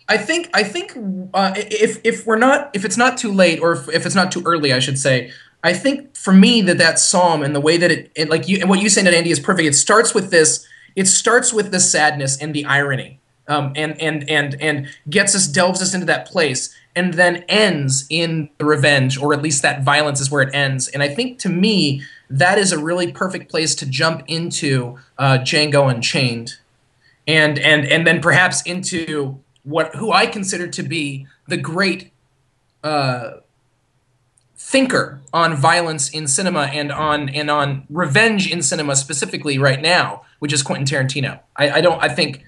if it's not too late, or if it's not too early, I should say. I think for me that psalm and the way that it like you and what you saying, Andy, is perfect. It starts with this. It starts with the sadness and the irony, and gets us, delves us into that place, and then ends in the revenge, or at least that violence is where it ends. And I think, to me, that is a really perfect place to jump into Django Unchained, and then perhaps into who I consider to be the great thinker on violence in cinema, and on revenge in cinema specifically right now, which is Quentin Tarantino. I think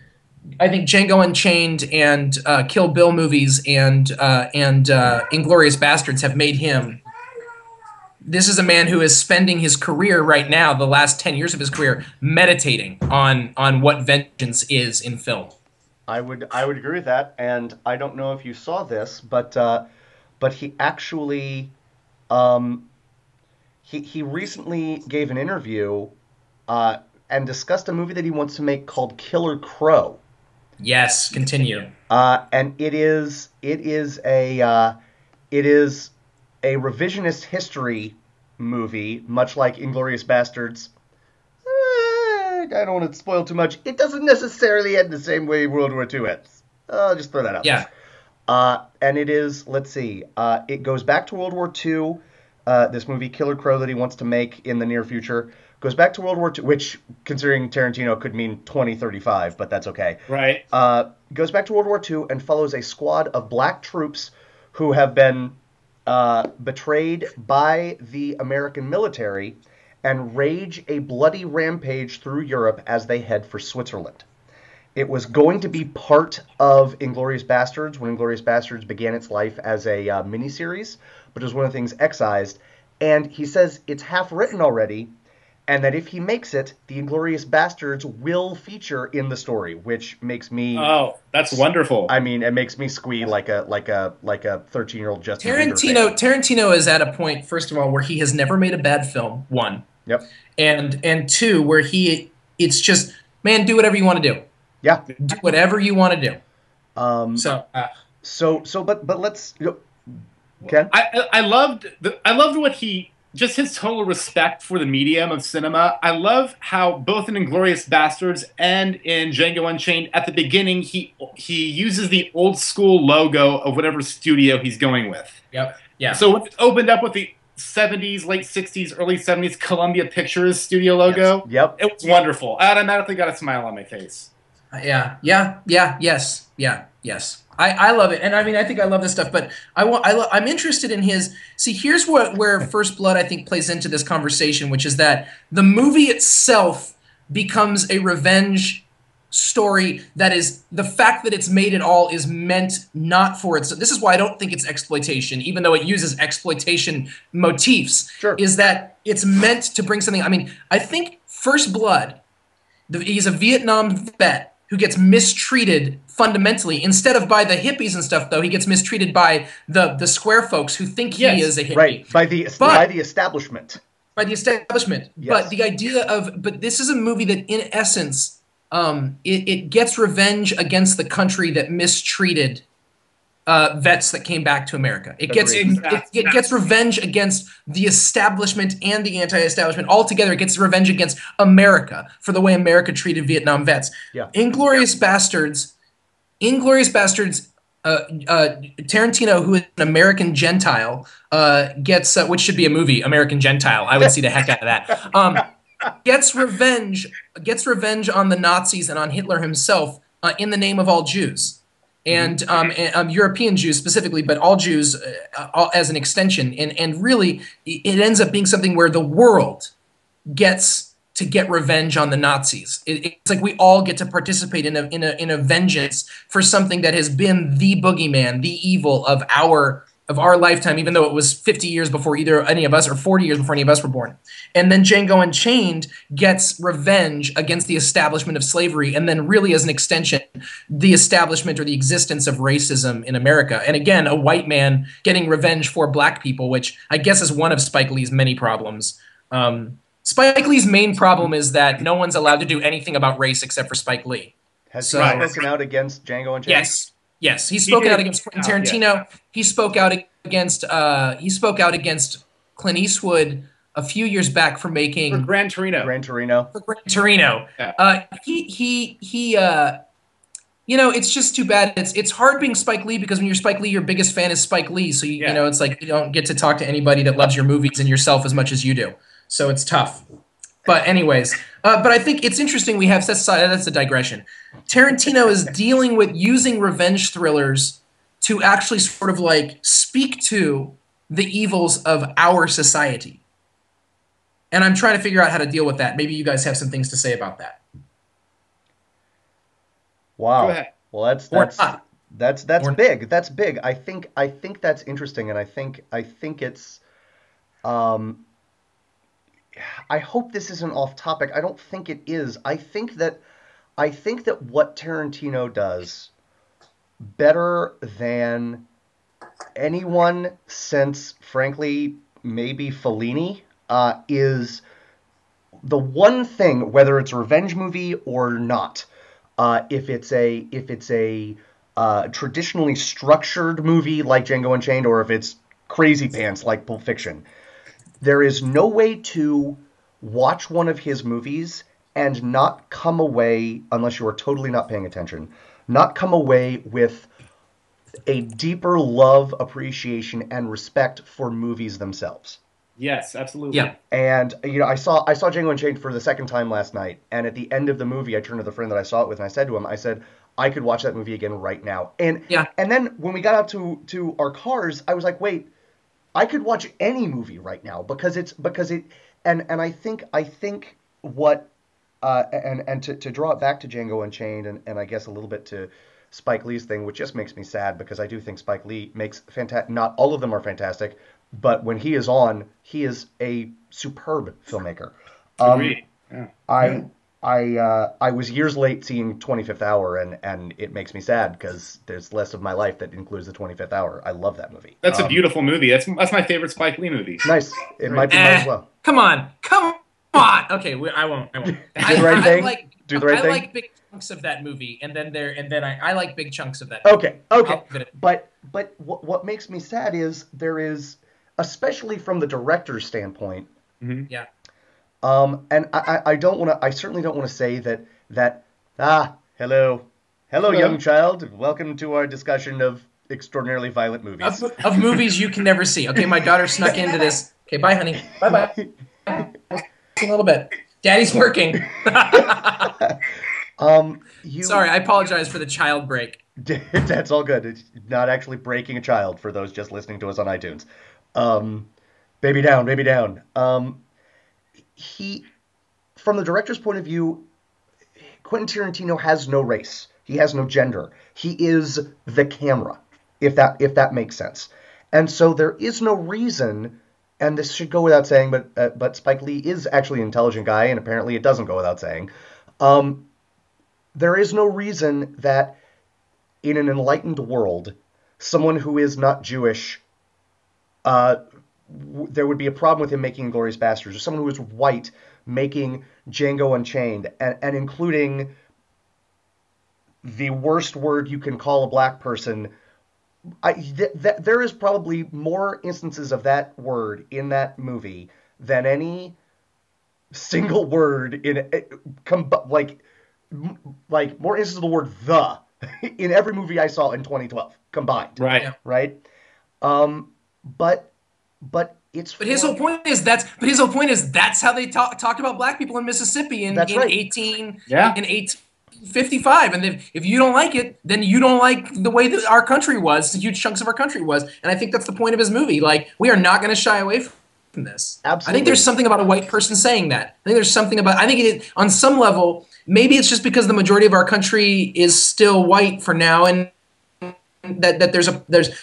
Django Unchained and Kill Bill movies and Inglorious Bastards have made him. This is a man who is spending his career right now, the last 10 years of his career, meditating on what vengeance is in film. I would agree with that, and I don't know if you saw this, but he actually um, he recently gave an interview and discussed a movie that he wants to make called Killer Crow. Yes, continue. And it is a revisionist history movie, much like Inglorious Bastards. I don't want to spoil too much. It doesn't necessarily end the same way World War II ends. I'll just throw that out there. Yeah. And it is, let's see, it goes back to World War II. This movie, Killer Crow, that he wants to make in the near future, goes back to World War II, which, considering Tarantino, could mean 2035, but that's okay. Right. Goes back to World War II and follows a squad of black troops who have been betrayed by the American military and rage a bloody rampage through Europe as they head for Switzerland. It was going to be part of Inglourious Bastards when Inglourious Bastards began its life as a miniseries, but it was one of the things excised. And he says it's half written already, and that if he makes it, the Inglourious Bastards will feature in the story, which makes me. Oh, that's wonderful. I mean, it makes me squee like a 13-year-old Justin Bieber fan. Tarantino is at a point, first of all, where he has never made a bad film. One. Yep. And two, where it's just, man, do whatever you want to do. Yeah. Do whatever you want to do. Um. So But let's. Ken. I loved what he, just his total respect for the medium of cinema. I love how both in Inglourious Bastards and in Django Unchained, at the beginning, he uses the old school logo of whatever studio he's going with. Yep. Yeah. So it opened up with the 70s, late 60s, early 70s Columbia Pictures studio logo. Yes. Yep. It was wonderful. I automatically got a smile on my face. Yes. I love it, and I mean, I think I love this stuff. But I'm interested in his. See, here's where First Blood, I think, plays into this conversation, which is that the movie itself becomes a revenge story. That is, the fact that it's made at all is meant not for it. So this is why I don't think it's exploitation, even though it uses exploitation motifs. Sure. Is that it's meant to bring something. I mean, I think First Blood. He's a Vietnam vet who gets mistreated fundamentally. Instead of by the hippies and stuff, though, he gets mistreated by the square folks who think he is a hippie. Right, by the establishment. By the establishment. Yes. But the idea of, but this is a movie that, in essence, it gets revenge against the country that mistreated vets that came back to America. It gets revenge against the establishment and the anti-establishment altogether. It gets revenge against America for the way America treated Vietnam vets. Yeah. Inglorious Bastards. Tarantino, who is an American Gentile, gets which should be a movie, American Gentile. I would see the heck out of that. Gets revenge on the Nazis and on Hitler himself in the name of all Jews. And European Jews specifically, but all Jews as an extension. And really, it ends up being something where the world gets to get revenge on the Nazis. It's like we all get to participate in a vengeance for something that has been the boogeyman, the evil of our lifetime, even though it was 50 years before either any of us, or 40 years before any of us were born. And then Django Unchained gets revenge against the establishment of slavery, and then really as an extension, the establishment or the existence of racism in America. And again, a white man getting revenge for black people, which I guess is one of Spike Lee's many problems. Spike Lee's main problem is that no one's allowed to do anything about race except for Spike Lee. Has he spoken out against Django Unchained? Yes. Yes, he's He spoken out did. against Quentin Yeah. Tarantino. He spoke out against Clint Eastwood a few years back for For making Gran Torino. Gran Torino. for Gran Torino. Yeah. He you know, it's just too bad. It's hard being Spike Lee because when you're Spike Lee, your biggest fan is Spike Lee. So you Yeah. know, it's like you don't get to talk to anybody that loves your movies and yourself as much as you do. So it's tough. But anyways, but I think it's interesting we have set aside. That's a digression. Tarantino is dealing with using revenge thrillers to actually sort of like speak to the evils of our society. And I'm trying to figure out how to deal with that. Maybe you guys have some things to say about that. Wow. Go ahead. Well, Or not. that's Or big. That's big. I think that's interesting, and I think it's. Um, I hope this isn't off topic. I don't think it is. I think that what Tarantino does better than anyone since, frankly, maybe Fellini, is the one thing, whether it's a revenge movie or not, if it's a traditionally structured movie like Django Unchained, or if it's crazy pants like Pulp Fiction, there is no way to watch one of his movies and not come away, unless you are totally not paying attention, not come away with a deeper love, appreciation, and respect for movies themselves. Yes, absolutely. Yeah. And you know, I saw Django Unchained for the second time last night, and at the end of the movie, I turned to the friend that I saw it with, and I said to him, I said, I could watch that movie again right now. Yeah. And then when we got out to our cars, I was like, wait, I could watch any movie right now because it and I think what and to draw it back to Django Unchained and I guess a little bit to Spike Lee's thing, which just makes me sad because I do think Spike Lee makes fantastic. Not all of them are fantastic, but when he is on, he is a superb filmmaker. Agreed. Yeah. I was years late seeing 25th Hour, and it makes me sad because there's less of my life that includes the 25th Hour. I love that movie. That's a beautiful movie. That's my favorite Spike Lee movie. Nice. It might be mine as well. Come on. Okay, I won't. Do the right thing. Do the right I thing. like big chunks of that movie, and then I like big chunks of that. Okay. I'll give it But what makes me sad is there is, especially from the director's standpoint. Mm-hmm. Yeah. And I don't want to. I certainly don't want to say that. Hello, young child. Welcome to our discussion of extraordinarily violent movies. Of movies you can never see. Okay, my daughter snuck into this. Okay, bye, honey. Bye. A little bit. Daddy's working. Sorry, I apologize for the child break. That's all good. It's not actually breaking a child for those just listening to us on iTunes. Baby down. From the director's point of view, Quentin Tarantino has no race. He has no gender. He is the camera, if that makes sense. And so there is no reason, and this should go without saying, but Spike Lee is actually an intelligent guy, and apparently it doesn't go without saying. There is no reason that in an enlightened world, someone who is not Jewish, there would be a problem with him making Inglourious Basterds, or someone who is white making Django Unchained, and including the worst word you can call a black person. There is probably more instances of that word in that movie than any single word in like more instances of the word "the" in every movie I saw in 2012 combined. Right. Yeah. Right. But it's. But his whole point is that's how they talked about black people in Mississippi in That's right. 1855. And if you don't like it, then you don't like the way that our country was, the huge chunks of our country was. And I think that's the point of his movie. Like, we are not going to shy away from this. Absolutely. I think there's something about a white person saying that. I think on some level, maybe it's just because the majority of our country is still white for now, and that there's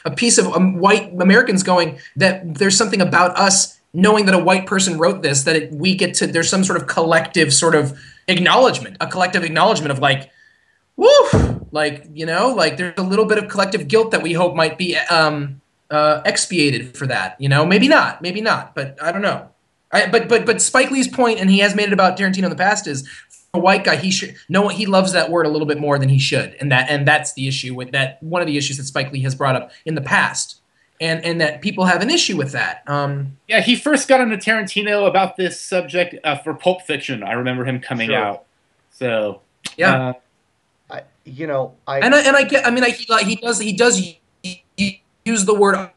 a piece of white Americans going that there's something about us knowing that a white person wrote this, that we get to, there's some sort of collective sort of acknowledgement, of like, woo, like, you know, like there's a little bit of collective guilt that we hope might be expiated for that, you know, maybe not, but I don't know. But Spike Lee's point, and he has made it about Tarantino in the past, is a white guy, he should know he loves that word a little bit more than he should, and that's the issue with that. One of the issues that Spike Lee has brought up in the past, and that people have an issue with that. Yeah, he first got into Tarantino about this subject for Pulp Fiction. I remember him coming Sure. out. So Yeah, and I get. I mean, he does use the word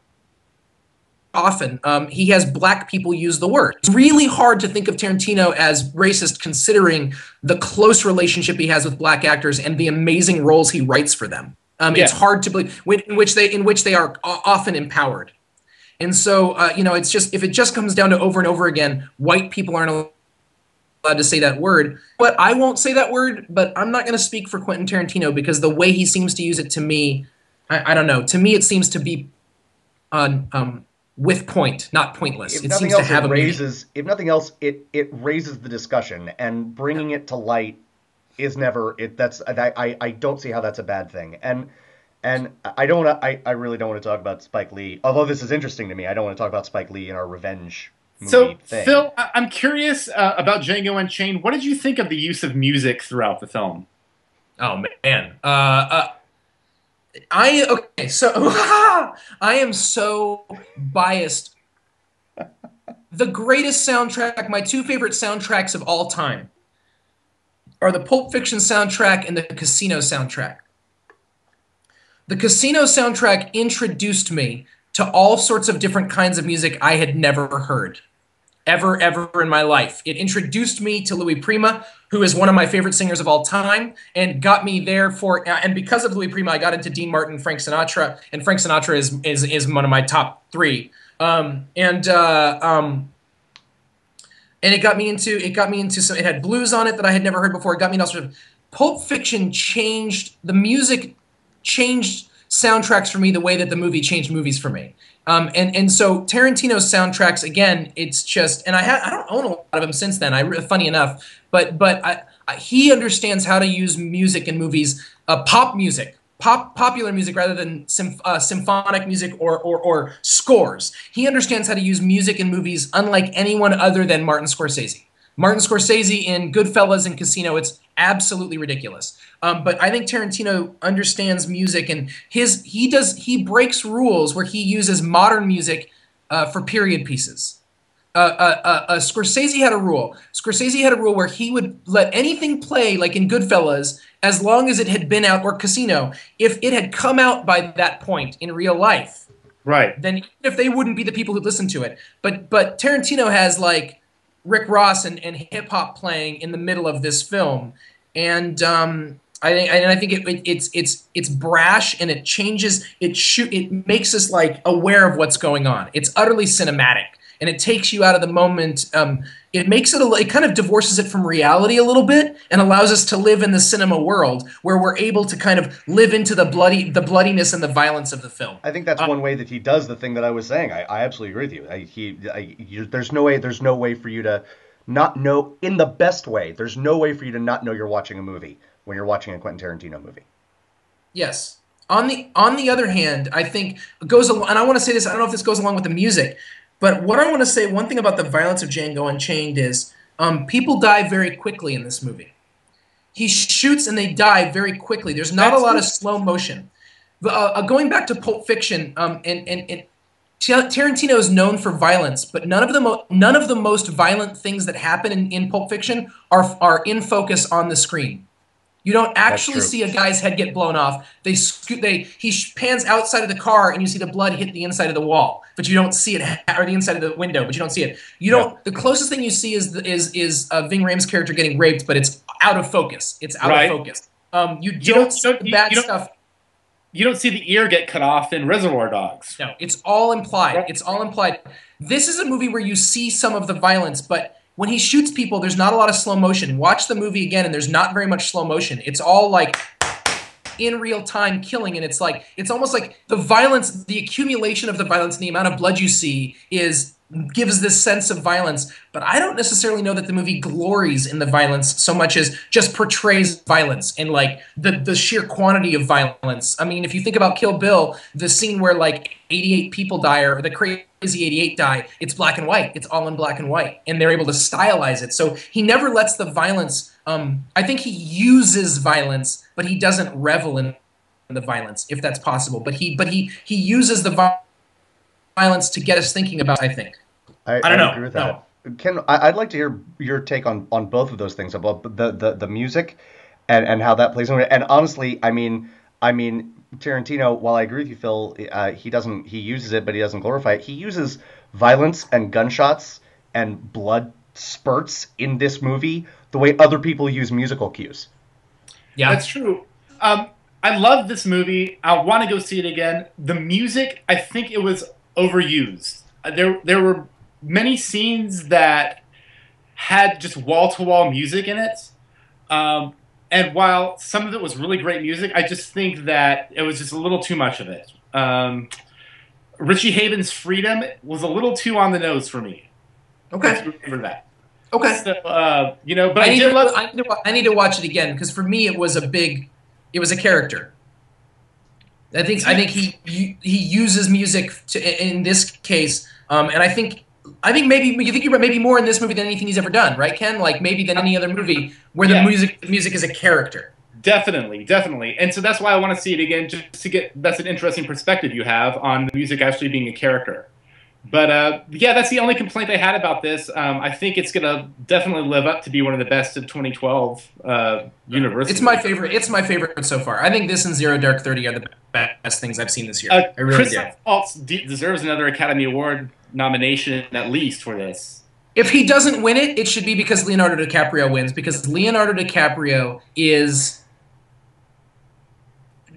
often. He has black people use the word. It's really hard to think of Tarantino as racist, considering the close relationship he has with black actors and the amazing roles he writes for them. yeah. It's hard to believe in which they are often empowered. And so, it's just if it just comes down to over and over again, white people aren't allowed to say that word. But I won't say that word. But I'm not going to speak for Quentin Tarantino because the way he seems to use it to me, I don't know. To me, it seems to be with point, not pointless. If It nothing seems to else, have it a meaning. raises. If nothing else, it raises the discussion, and bringing it to light is never. I don't see how that's a bad thing. And I don't. I really don't want to talk about Spike Lee. Although this is interesting to me, I don't want to talk about Spike Lee in our revenge movie So, thing. Phil, I'm curious about Django Unchained. What did you think of the use of music throughout the film? Oh man. Okay, so I am so biased. The greatest soundtrack, my two favorite soundtracks of all time, are the Pulp Fiction soundtrack and the Casino soundtrack. The Casino soundtrack introduced me to all sorts of different kinds of music I had never heard. Ever in my life. It introduced me to Louis Prima, who is one of my favorite singers of all time, and got me there and because of Louis Prima, I got into Dean Martin, Frank Sinatra, and Frank Sinatra is one of my top three. And it got me into some. It had blues on it that I had never heard before. It got me into all sorts of. Pulp Fiction changed the music, changed soundtracks for me the way that the movie changed movies for me. And so Tarantino's soundtracks, again, it's just, and I don't own a lot of them since then. Funny enough, but he understands how to use music in movies, pop music, popular music rather than symphonic music or scores. He understands how to use music in movies unlike anyone other than Martin Scorsese. Martin Scorsese in Goodfellas and Casino, it's absolutely ridiculous. But I think Tarantino understands music, and he breaks rules where he uses modern music for period pieces. Scorsese had a rule. Scorsese had a rule where he would let anything play, like in Goodfellas, as long as it had been out, or Casino, if it had come out by that point in real life. Right. Then even if they wouldn't be the people who listen to it. But Tarantino has like Rick Ross and hip hop playing in the middle of this film, and I think it's brash, and it changes. It makes us like aware of what's going on. It's utterly cinematic, and it takes you out of the moment. It makes it it kind of divorces it from reality a little bit, and allows us to live in the cinema world where we're able to kind of live into the bloodiness and the violence of the film. I think that's one way that he does the thing that I was saying. I absolutely agree with you. There's no way for you to not know, in the best way. There's no way for you to not know you're watching a movie when you're watching a Quentin Tarantino movie. Yes. On the other hand, I think it goes along, and I want to say this. I don't know if this goes along with the music, but what I want to say, one thing about the violence of Django Unchained is people die very quickly in this movie. He shoots and they die very quickly. There's not a lot of slow motion. Going back to Pulp Fiction, and Tarantino is known for violence, but none of the most violent things that happen in Pulp Fiction are in focus on the screen. You don't actually see a guy's head get blown off. He pans outside of the car, and you see the blood hit the inside of the wall, but you don't see it, or the inside of the window, but you don't see it. You don't. Yeah. The closest thing you see is Ving Rhames' character getting raped, but it's out of focus. It's out of focus. You don't see the bad stuff. You don't see the ear get cut off in Reservoir Dogs. No, it's all implied. Right. It's all implied. This is a movie where you see some of the violence, but when he shoots people, there's not a lot of slow motion. Watch the movie again, and there's not very much slow motion. It's all like in real time killing, and it's almost like the violence, the accumulation of the violence and the amount of blood you see is gives this sense of violence, but I don't necessarily know that the movie glories in the violence so much as just portrays violence and like the sheer quantity of violence. I mean, if you think about Kill Bill, the scene where like 88 people die or the crazy 88 die, it's black and white. It's all in black and white, and they're able to stylize it. So he never lets the violence. I think he uses violence, but he doesn't revel in the violence, if that's possible. But he uses the violence to get us thinking about. I think. I don't know. Agree with that. Ken, I'd like to hear your take on both of those things about the music and how that plays into it. And honestly, I mean Tarantino. While I agree with you, Phil, he uses it, but he doesn't glorify it. He uses violence and gunshots and blood spurts in this movie the way other people use musical cues. Yeah, that's true. I love this movie. I want to go see it again. The music, I think it was overused. There were many scenes that had just wall-to-wall music in it. And while some of it was really great music, I just think that it was just a little too much of it. Richie Haven's Freedom was a little too on the nose for me. Okay. Remember that. Okay. So, but I need to watch it again because for me it was a character. I think he uses music in this case, and I think maybe more in this movie than anything he's ever done, right, Ken? Like maybe than any other movie where the music is a character. Definitely. And so that's why I want to see it again, just to get that's an interesting perspective you have on the music actually being a character. But that's the only complaint I had about this. I think it's gonna definitely live up to be one of the best of 2012 Universal. It's my favorite. It's my favorite so far. I think this and Zero Dark 30 are the best things I've seen this year. I really do. Christoph Waltz deserves another Academy Award nomination at least for this. If he doesn't win it, it should be because Leonardo DiCaprio wins. Because Leonardo DiCaprio is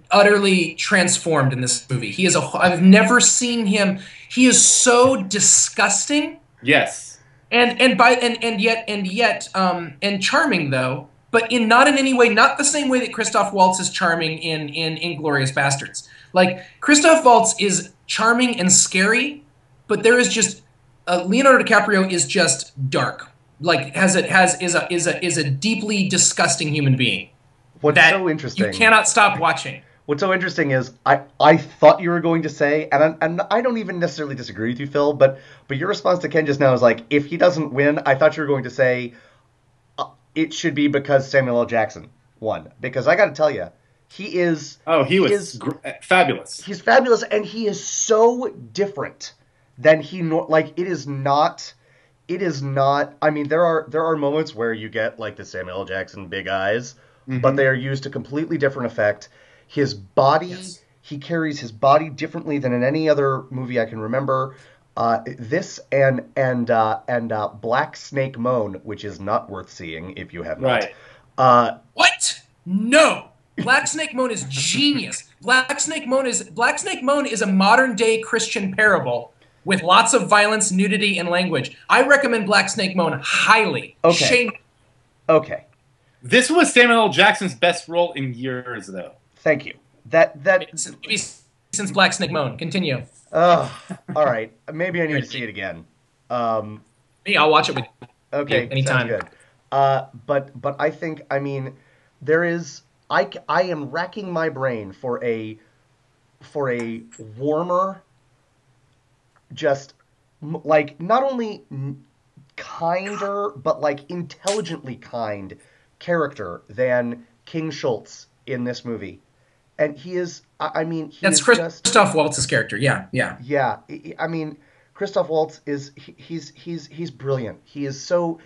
utterly transformed in this movie. He is I've never seen him. He is so disgusting. Yes. And yet charming though, but not in any way, not the same way that Christoph Waltz is charming in Inglourious Bastards. Like Christoph Waltz is charming and scary, but there is just Leonardo DiCaprio is just dark. Like is a deeply disgusting human being. What's so interesting? You cannot stop watching. What's so interesting is I thought you were going to say, and I don't even necessarily disagree with you, Phil, but your response to Ken just now is like, if he doesn't win, I thought you were going to say it should be because Samuel L. Jackson won. Because I got to tell you, he is fabulous. He's fabulous, and he is so different than it is not. I mean, there are moments where you get like the Samuel L. Jackson big eyes, but they are used to completely different effect. His body, he carries his body differently than in any other movie I can remember. This and Black Snake Moan, which is not worth seeing if you have not. Right. What? No. Black Snake Moan is genius. Black Snake Moan is a modern day Christian parable with lots of violence, nudity, and language. I recommend Black Snake Moan highly. Okay. Okay. This was Samuel L. Jackson's best role in years, though. Thank you. Maybe since Black Snake Moan. Continue. All right. Maybe I need to see it again. Me, I'll watch it with you anytime. Sounds good. But I think, I mean, there is. I am racking my brain for a warmer, just like not only kinder but like intelligently kind character than King Schultz in this movie. And he is, I mean, that's Christoph Waltz's character. Yeah. Yeah. I mean, Christoph Waltz he's brilliant. He's so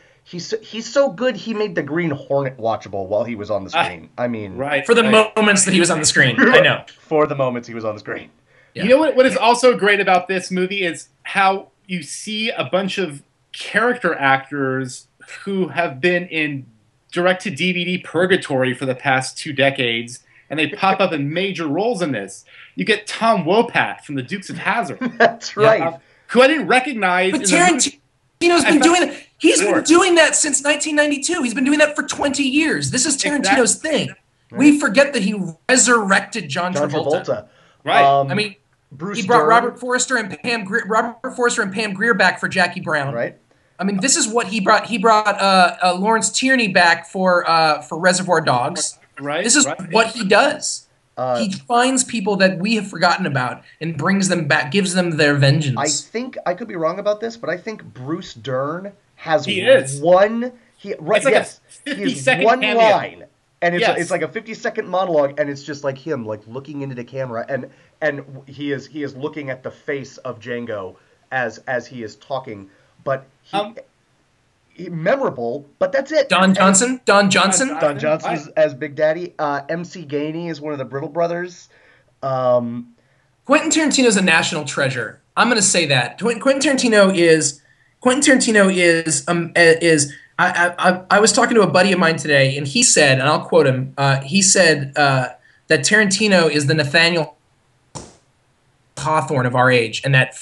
good. He made the Green Hornet watchable while he was on the screen. I mean, for the moments that he was on the screen. I know. For the moments he was on the screen. Yeah. You know what is also great about this movie is how you see a bunch of character actors who have been in direct-to-DVD purgatory for the past 2 decades, and they pop up in major roles in this. You get Tom Wopat from the Dukes of Hazzard. That's right. Who I didn't recognize. But Tarantino's been doing that. He's been doing that since 1992. He's been doing that for 20 years. This is Tarantino's thing. Right. We forget that he resurrected John Travolta. Right. I mean, Bruce He brought Dern, Robert Forster and Pam Grier back for Jackie Brown. right? I mean, this is what he brought. He brought Lawrence Tierney back for Reservoir Dogs. Right, This is right. what he does. Uh, He finds people that we have forgotten about and brings them back, gives them their I vengeance. think I could be wrong about this, but I think Bruce Dern has He is. one. He right, It's like yes, a he has 50-second one cameo. line, and Yes. it's like a 50-second monologue, and it's just like him like looking into the camera, and he is looking at the face of Django as he is talking, but he memorable, but that's it. Don Johnson. Don Johnson's as Big Daddy. MC Gainey is one of the Brittle brothers. Quentin Tarantino is a national treasure. I'm going to say that. Quentin Tarantino is. I was talking to a buddy of mine today, and he said, and I'll quote him. He said that Tarantino is the Nathaniel Hawthorne of our age, and that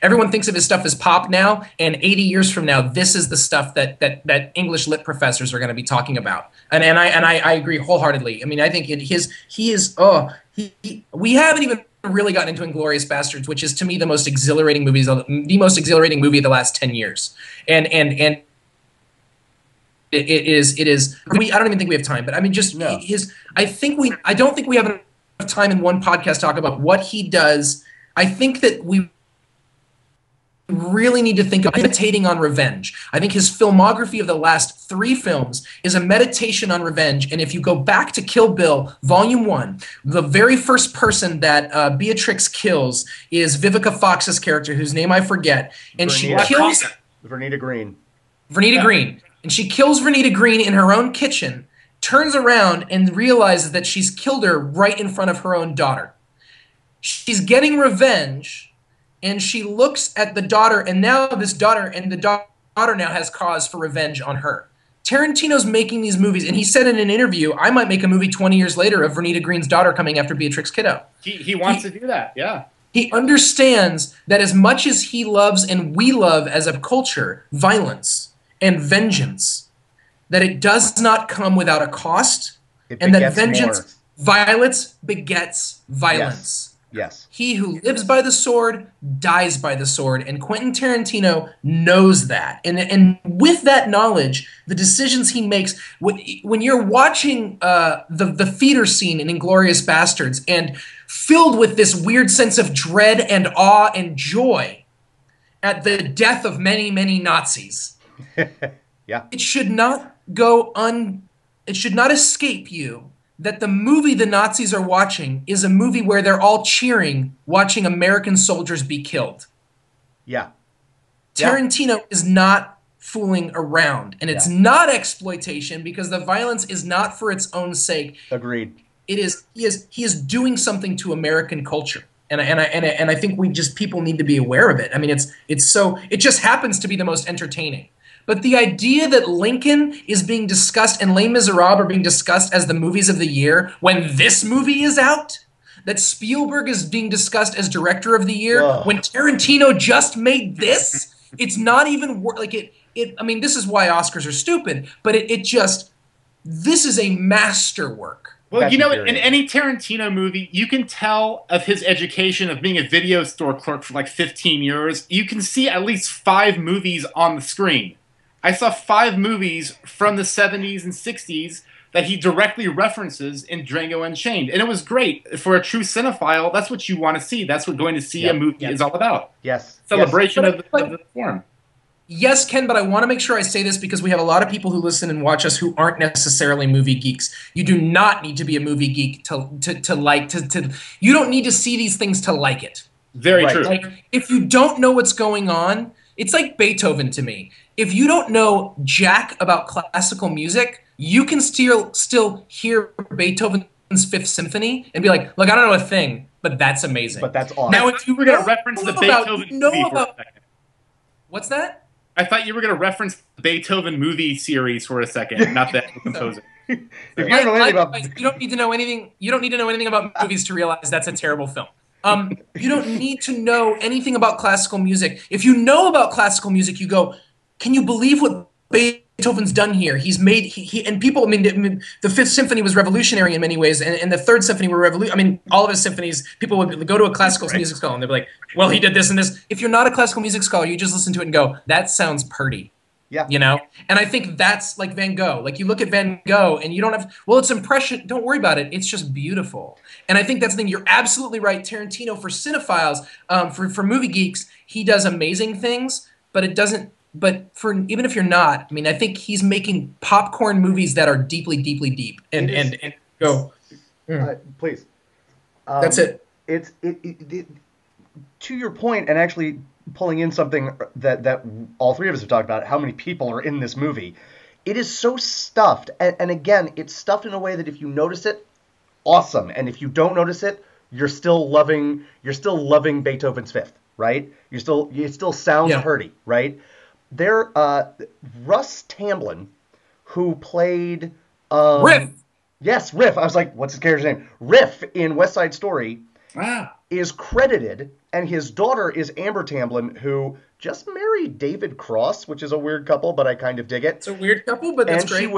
everyone thinks of his stuff as pop now, and 80 years from now, this is the stuff that English lit professors are going to be talking about. And I agree wholeheartedly. I mean, I think we haven't even really gotten into Inglourious Bastards, which is to me the most exhilarating movie of the last 10 years. And it is. I don't even think we have time, but I mean, just No. I don't think we have enough time in one podcast to talk about what he does. I think that we really need to think of meditating on revenge. I think his filmography of the last 3 films is a meditation on revenge. And if you go back to Kill Bill, Volume 1, the very first person that Beatrix kills is Vivica Fox's character, whose name I forget. And she kills Vernita Green. Vernita Green. And she kills Vernita Green in her own kitchen, turns around and realizes that she's killed her right in front of her own daughter. She's getting revenge, and she looks at the daughter, and now this daughter, and the daughter now has cause for revenge on her. Tarantino's making these movies, and he said in an interview, I might make a movie 20 years later of Vernita Green's daughter coming after Beatrix Kiddo. He wants to do that, yeah. He understands that as much as he loves and we love as a culture violence and vengeance, that it does not come without a cost, and that violence begets violence. Yes. He who lives by the sword dies by the sword, and Quentin Tarantino knows that. And with that knowledge, the decisions he makes, when you're watching the theater scene in Inglourious Bastards and filled with this weird sense of dread and awe and joy at the death of many, many Nazis, yeah, it should not escape you that the movie the Nazis are watching is a movie where they're all cheering, watching American soldiers be killed. Yeah. Tarantino is not fooling around, and it's not exploitation because the violence is not for its own sake. Agreed. It is he is doing something to American culture, and I think people need to be aware of it. I mean, it just happens to be the most entertaining. But the idea that Lincoln is being discussed and Les Miserables are being discussed as the movies of the year when this movie is out, that Spielberg is being discussed as director of the year when Tarantino just made this, it's not even like it. I mean, this is why Oscars are stupid, but this is a masterwork. Well, in any Tarantino movie, you can tell of his education of being a video store clerk for like 15 years. You can see at least 5 movies on the screen. I saw 5 movies from the 70s and 60s that he directly references in Django Unchained. And it was great. For a true cinephile, that's what you want to see. That's what going to see a movie is all about. Yes. Celebration of the form. Yes, Ken, but I want to make sure I say this because we have a lot of people who listen and watch us who aren't necessarily movie geeks. You do not need to be a movie geek to you don't need to see these things to like it. Very true. Like, if you don't know what's going on, it's like Beethoven to me. If you don't know jack about classical music, you can still hear Beethoven's Fifth Symphony and be like, look, I don't know a thing, but that's amazing. But that's awesome. Now, if you were going to reference the Beethoven movie for a second. What's that? I thought you were going to reference the Beethoven movie series for a second, not the composer. If you don't know anything about... You don't need to know anything. You don't need to know anything about movies to realize that's a terrible film. You don't need to know anything about classical music. If you know about classical music, you go, can you believe what Beethoven's done here. He's made and people. I mean, the Fifth Symphony was revolutionary in many ways, and the Third Symphony were revolution. I mean, all of his symphonies. People would go to a classical music scholar and they'd be like, "Well, he did this and this." If you're not a classical music scholar, you just listen to it and go, "That sounds pretty." Yeah. You know? And I think that's like Van Gogh. Like you look at Van Gogh and you don't have, well, it's impression. Don't worry about it. It's just beautiful. And I think that's the thing. You're absolutely right. Tarantino, for cinephiles, for movie geeks, he does amazing things, but it doesn't, but for, even if you're not, I mean, I think he's making popcorn movies that are deeply, deeply deep. And go. Please. That's it. It's to your point, and actually pulling in something that all three of us have talked about, how many people are in this movie. It is so stuffed, and again, it's stuffed in a way that if you notice it, awesome, and if you don't notice it, you're still loving Beethoven's Fifth, right? It still sounds pretty, right? There, Russ Tamblyn, who played Riff. Yes, Riff. I was like, what's his character's name? Riff in West Side Story. Is credited, and his daughter is Amber Tamblyn, who just married David Cross, which is a weird couple, but I kind of dig it. It's a weird couple, but that's great.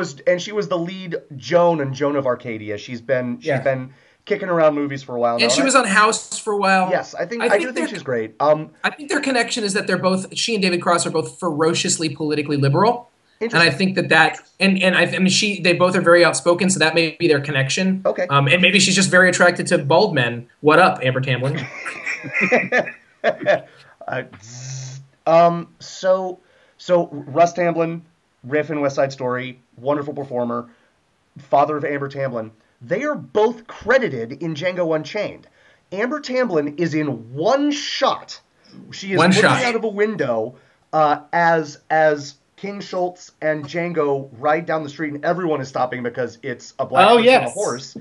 She was the lead Joan in Joan of Arcadia. She's been kicking around movies for a while now. And she was on House for a while. Yes, I do think she's great. I think their connection is that she and David Cross are both ferociously politically liberal. And I think they both are very outspoken, so that may be their connection. Okay. And maybe she's just very attracted to bald men. What up, Amber Tamblyn? So Russ Tamblyn, Riff in West Side Story, wonderful performer, father of Amber Tamblyn. They are both credited in Django Unchained. Amber Tamblyn is in one shot. She is looking out of a window as King Schultz and Django ride down the street, and everyone is stopping because it's a black person on a horse.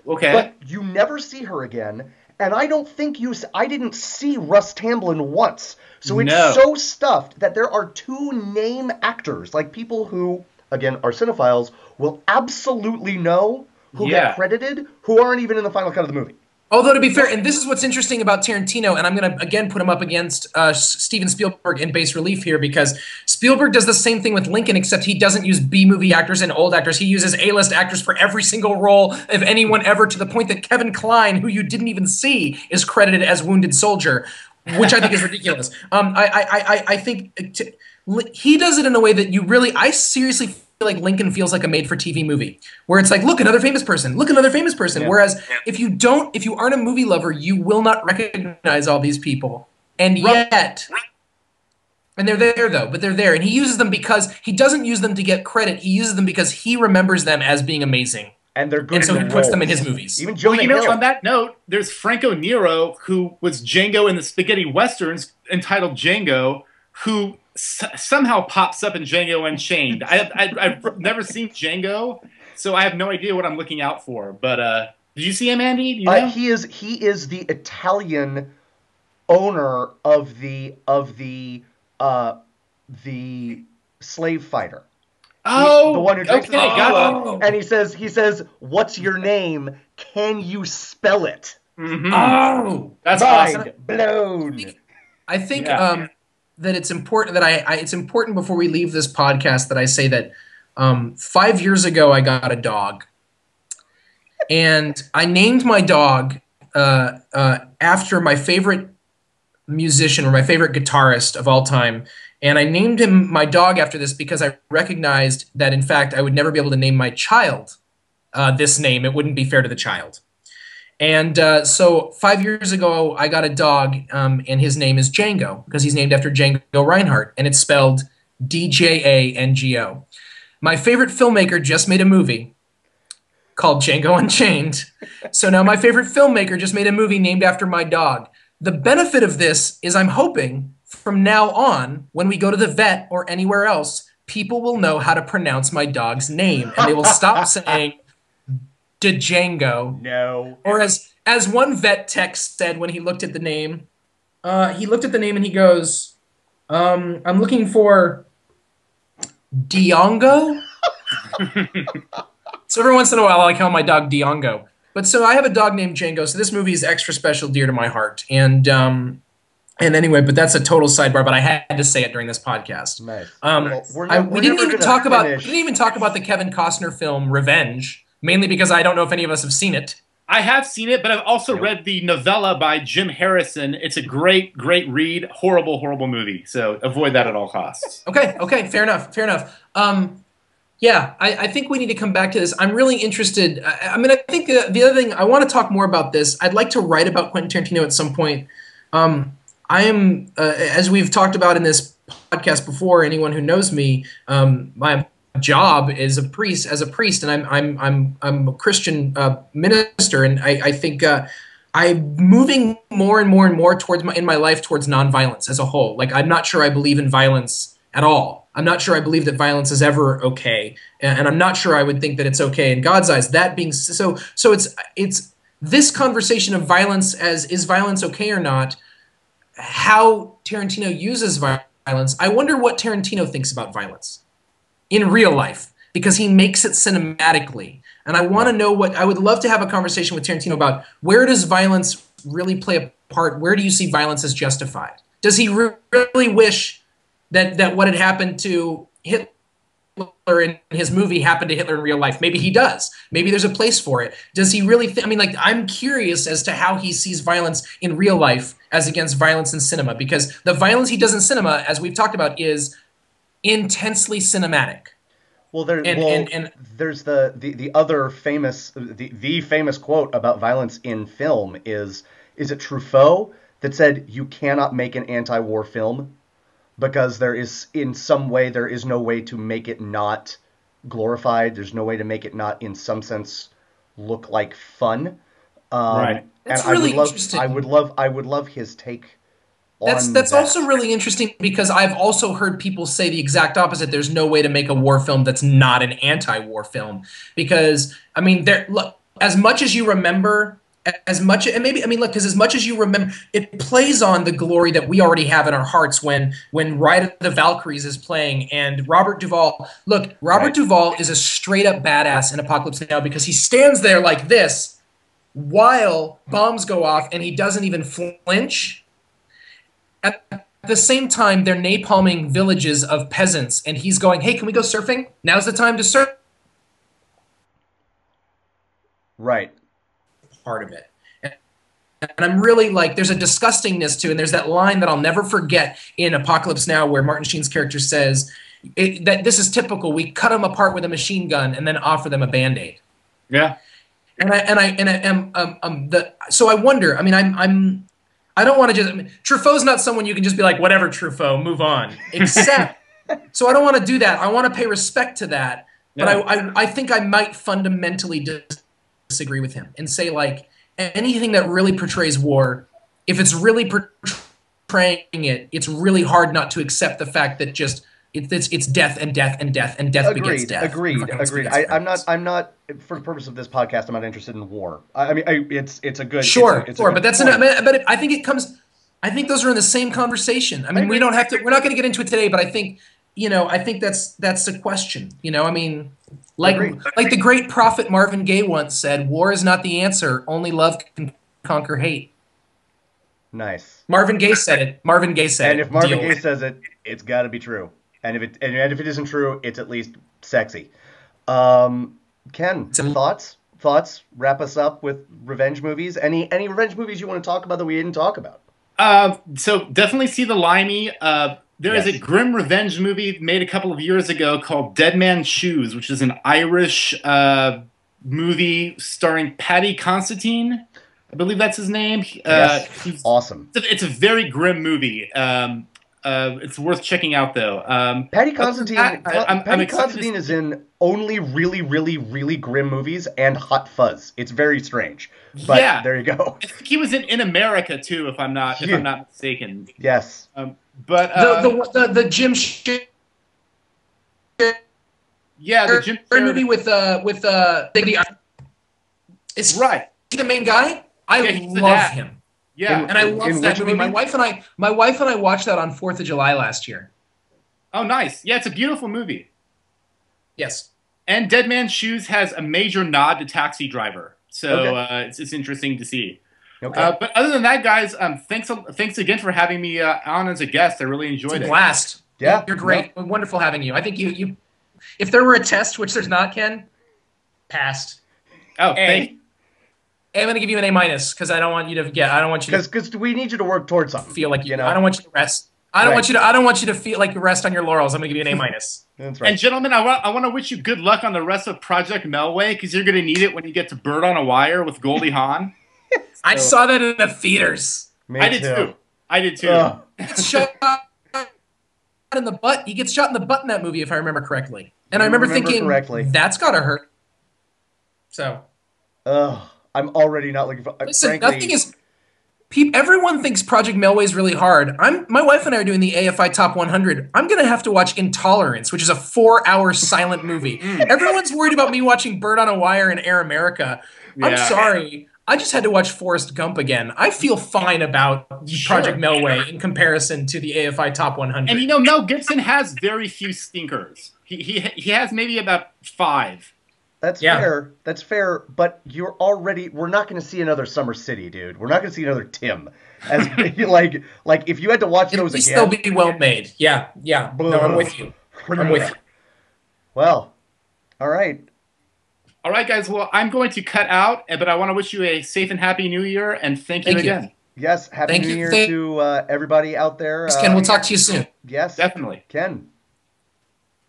Okay. But you never see her again, and I didn't see Russ Tamblyn once. So it's so stuffed that there are two name actors, like people who, again, are cinephiles, will absolutely know who get credited, who aren't even in the final cut of the movie. Although, to be fair, and this is what's interesting about Tarantino, and I'm going to, again, put him up against Steven Spielberg in base relief here, because Spielberg does the same thing with Lincoln, except he doesn't use B-movie actors and old actors. He uses A-list actors for every single role of anyone ever, to the point that Kevin Kline, who you didn't even see, is credited as Wounded Soldier, which I think is ridiculous. I think he does it in a way that I seriously feel like Lincoln feels like a made-for-TV movie, where it's like, look, another famous person. Yeah. Whereas if you aren't a movie lover, you will not recognize all these people. And yet, and they're there though, but they're there. And he uses them because he doesn't use them to get credit. He uses them because he remembers them as being amazing. And they're good. And so he puts them in his movies. Even Jonah Hill. On that note, there's Franco Nero, who was Django in the spaghetti westerns, entitled Django, who somehow pops up in Django Unchained. I've never seen Django, so I have no idea what I'm looking out for. But did you see him, Andy? Do you know? He is the Italian owner of the slave fighter. Oh, the one who drinks the gotcha. And he says, "What's your name? Can you spell it?" Mm-hmm. Oh, that's mind blown. I think that it's important that it's important before we leave this podcast that I say that 5 years ago I got a dog, and I named my dog after my favorite musician or my favorite guitarist of all time. And I named my dog after this because I recognized that, in fact, I would never be able to name my child this name. It wouldn't be fair to the child. And so 5 years ago, I got a dog, and his name is Django because he's named after Django Reinhardt, and it's spelled Django. My favorite filmmaker just made a movie called Django Unchained. So now my favorite filmmaker just made a movie named after my dog. The benefit of this is I'm hoping from now on, when we go to the vet or anywhere else, people will know how to pronounce my dog's name, and they will stop saying Django. No. Or as one vet tech said when he looked at the name, and he goes, I'm looking for Django. So every once in a while, I call my dog Django. But so I have a dog named Django, so this movie is extra special, dear to my heart. And And anyway, but that's a total sidebar. But I had to say it during this podcast. Nice. Well, We we're didn't never even gonna talk about finish. the Kevin Costner film Revenge, mainly because I don't know if any of us have seen it. I have seen it, but I've also Nope. read the novella by Jim Harrison. It's a great, great read. Horrible, horrible movie. So avoid that at all costs. Okay, fair enough, fair enough. Yeah, I think we need to come back to this. I'm really interested. I mean, I think the other thing I want to talk more about this. I'd like to write about Quentin Tarantino at some point. I am, as we've talked about in this podcast before. Anyone who knows me, my job is as a priest, and I'm a Christian minister, and I think I'm moving more and more and more in my life towards nonviolence as a whole. Like I'm not sure I believe in violence at all. I'm not sure I believe that violence is ever okay, and I'm not sure I would think that it's okay in God's eyes. That being so, it's this conversation of violence as is violence okay or not, how Tarantino uses violence. I wonder what Tarantino thinks about violence in real life because he makes it cinematically. And I want to know I would love to have a conversation with Tarantino about where does violence really play a part? Where do you see violence as justified? Does he really wish that what had happened to Hitler in his movie happened to Hitler in real life? Maybe he does. Maybe there's a place for it. Does he really I mean, like, I'm curious as to how he sees violence in real life as against violence in cinema, because the violence he does in cinema, as we've talked about, is intensely cinematic. Well, And there's the other famous the famous quote about violence in film is it Truffaut that said you cannot make an anti-war film because there is in some way there is no way to make it not glorified. There's no way to make it not in some sense look like fun. Right. that's And really interesting. I would love his take That's on that's that. also really interesting because I've also heard people say the exact opposite. There's no way to make a war film that's not an anti-war film because I mean, look, as much as you remember, as much and maybe I mean, look, because as much as you remember, it plays on the glory that we already have in our hearts when Ride of the Valkyries is playing and Robert Duvall. Look, Robert Right. Duvall is a straight up badass in Apocalypse Now because he stands there like this while bombs go off and he doesn't even flinch. At the same time, they're napalming villages of peasants, and he's going, "Hey, can we go surfing? Now's the time to surf." Right. Part of it, and I'm really like, there's a disgustingness to, and there's that line that I'll never forget in Apocalypse Now, where Martin Sheen's character says that this is typical. We cut them apart with a machine gun and then offer them a Band-Aid. Yeah. So I wonder. I mean, I don't want to just. I mean, Truffaut's not someone you can just be like, whatever, Truffaut, move on. Except, so I don't want to do that. I want to pay respect to that. But Yeah. I think I might fundamentally disagree with him and say, like, anything that really portrays war, if it's really portraying it, it's really hard not to accept the fact that just it's death and death and death and death begets death. Agreed. Violence Agreed. begets I'm not. For the purpose of this podcast, I'm not interested in war. I mean, it's a good. Sure, it's a sure, good but that's point. but I think it comes. I think those are in the same conversation. I mean, we don't have to. We're not going to get into it today, but I think I think that's the question. I mean, Agreed. like the great prophet Marvin Gaye once said, "War is not the answer. Only love can conquer hate." Nice. Marvin Gaye said it. Marvin Gaye said And it. if Marvin Deal Gaye with it. says it, it's got to be true. And if it isn't true, it's at least sexy. Ken, It's a- thoughts. Wrap us up with revenge movies. Any revenge movies you want to talk about that we didn't talk about? So definitely see the Limey. There is a Yes. grim revenge movie made a couple of years ago called Dead Man's Shoes, which is an Irish movie starring Paddy Considine. I believe that's his name. Yes. Awesome. It's a very grim movie. It's worth checking out, though. Paddy other than Considine. that, I'm Paddy excited to Considine is in only really, really, really grim movies and Hot Fuzz. It's very strange. But Yeah. there you go. I think he was in America too, if I'm not mistaken. Yes. But The Jim Sheridan yeah, the Jim movie Sheridan. is Right. he the main guy? I Yeah, he's the love dad. him. Yeah. And I love In that which movie. My movie? wife and I watched that on 4th of July last year. Oh, nice. Yeah, it's a beautiful movie. Yes. And Dead Man's Shoes has a major nod to Taxi Driver, so Okay. it's interesting to see. Okay. But other than that, guys, thanks again for having me on as a guest. I really It's a enjoyed it. blast. Yeah. You're great. Wonderful having you. I think you if there were a test, which there's not, Ken, passed. Oh, thank A. you. I'm going to give you an A minus because I don't want you to get. I don't want you to Because we need you to work towards something. feel like you know. I don't want you to rest. I don't Right. want you to. I don't want you to feel like you rest on your laurels. I'm going to give you an A minus. That's right. And gentlemen, I want to wish you good luck on the rest of Project Melway because you're going to need it when you get to Bird on a Wire with Goldie Hawn. I saw that in the theaters. Me I did too. I did too. Ugh. Gets shot in the butt. He gets shot in the butt in that movie, if I remember correctly. And I You remember remember thinking, correctly. that's gotta hurt. So Ugh. I'm already not looking for. listen, Frankly, nothing is. Everyone thinks Project Melway is really hard. My wife and I are doing the AFI Top 100. I'm gonna have to watch Intolerance, which is a 4-hour silent movie. Everyone's worried about me watching Bird on a Wire and Air America. I'm Yeah. sorry. I just had to watch Forrest Gump again. I feel fine about Project Melway in comparison to the AFI Top 100. And you know, Mel Gibson has very few stinkers. He has maybe about 5. That's Yeah. fair. That's fair. But we're not going to see another Summer City, dude. We're not going to see another Tim. As like if you had to watch It'll those again. still be well made. Yeah. No, I'm with you. I'm with you. Well, all right. All right, guys. Well, I'm going to cut out, but I want to wish you a safe and happy New Year, and thank you Thank you. again. Yes, happy Thank New you. Year Thank- to everybody out there. Ken, we'll talk to you soon. Yes, Definitely. Ken.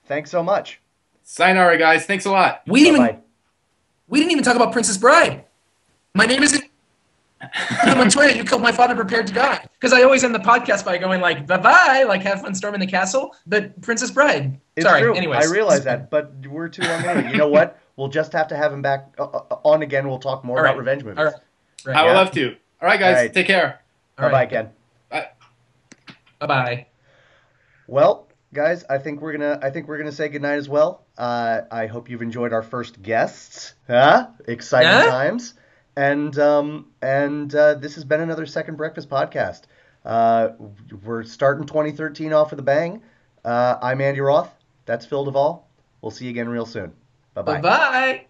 Thanks so much. Sayonara, guys. Thanks a lot. Bye-bye. We didn't even talk about Princess Bride. My name isn't Montoya. You killed my father, prepared to die. Because I always end the podcast by going like, bye-bye, like have fun storming the castle. But Princess Bride. It's Sorry, true. anyways. I realize that, but we're too long-winded. You know what? We'll just have to have him back on again. We'll talk more All about right. revenge movies. All right. I would Yeah. love to. All right, guys. All right. Take care. All Bye-bye, right. Ken. Bye. Bye-bye. Well, guys, I think we're gonna say goodnight as well. I hope you've enjoyed our first guests. Exciting Huh? times. And this has been another Second Breakfast podcast. We're starting 2013 off with a bang. I'm Andy Roth. That's Phil Duvall. We'll see you again real soon. Bye-bye. Bye-bye.